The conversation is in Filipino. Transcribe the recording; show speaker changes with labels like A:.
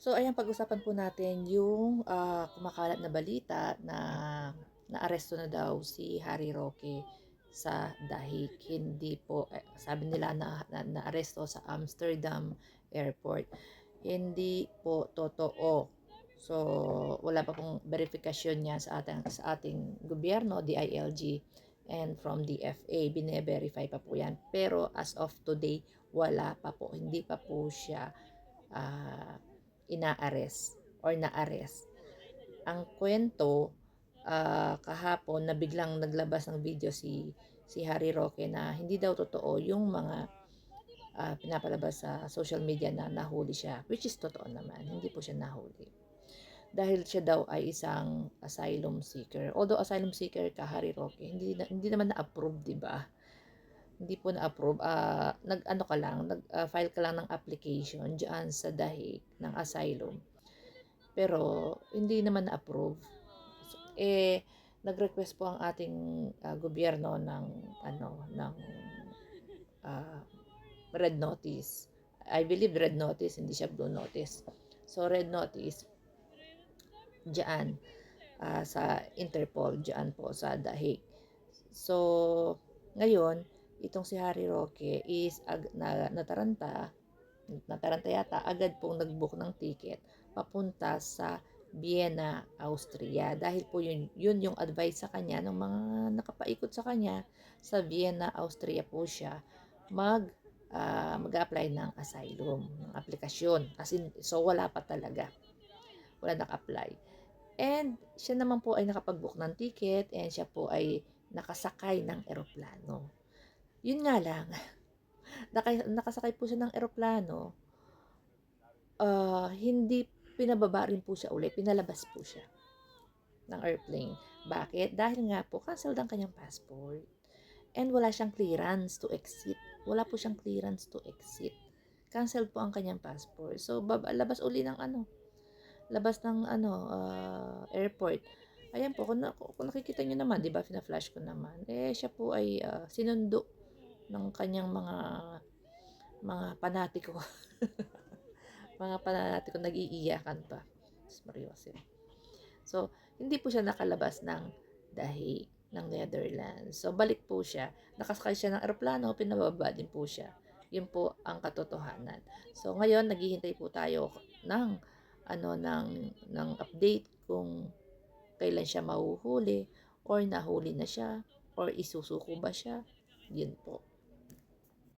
A: So ayan, pag-usapan po natin yung, kumakalat na balita na naaresto na daw si Harry Roque sa Dahig. Hindi po, sabi nila naaresto sa Amsterdam Airport. Hindi po totoo. So wala pa pong verifikasyon niya sa ating gobyerno, DILG, and from DFA, bine-verify pa po yan. Pero as of today, wala pa po, hindi pa po siya ah, ina-arrest or na-arrest. Ang kwento, kahapon na biglang naglabas ng video si Harry Roque na hindi daw totoo yung mga pinapalabas sa social media na nahuli siya, which is totoo naman, hindi po siya nahuli. Dahil siya daw ay isang asylum seeker. Although asylum seeker ka, Harry Roque, hindi naman na-approve, di ba? Hindi po na-approve. Nag-ano ka lang, nag-file ka lang ng application diyan sa Dahig ng asylum. Pero hindi naman na-approve. So, nag-request po ang ating gobyerno ng ah, red notice. I believe red notice, hindi siya blue notice. So red notice diyan sa Interpol diyan po sa Dahig. So ngayon, itong si Harry Roque is nataranta yata, agad pong nag-book ng ticket papunta sa Vienna, Austria. Dahil po yun yung advice sa kanya ng mga nakapaikot sa kanya, sa Vienna, Austria po siya mag-apply ng asylum, ng aplikasyon. As in, so wala pa talaga. Wala naka-apply. And siya naman po ay nakapag-book ng ticket and siya po ay nakasakay ng eroplano. Yun nga lang, nakasakay po siya ng eroplano, hindi pinababa rin po siya ulit, pinalabas po siya ng airplane. Bakit? Dahil nga po, canceled ang kanyang passport. And wala siyang clearance to exit. Wala po siyang clearance to exit. Canceled po ang kanyang passport. So, labas uli ng labas ng airport. Ayan po, kung nakikita nyo naman, di ba, fina-flash ko naman, siya po ay sinundo ng kanyang mga panatiko. Mga pananatiko, nag-iiyakan pa. Mariosep. So, hindi po siya nakalabas ng Dahig, ng Netherlands. So, balik po siya. Nakasakay siya ng eroplano, pinababa din po siya. Yun po ang katotohanan. So, ngayon, naghihintay po tayo ng update kung kailan siya mahuhuli or nahuli na siya or isusuko ba siya. Yun po.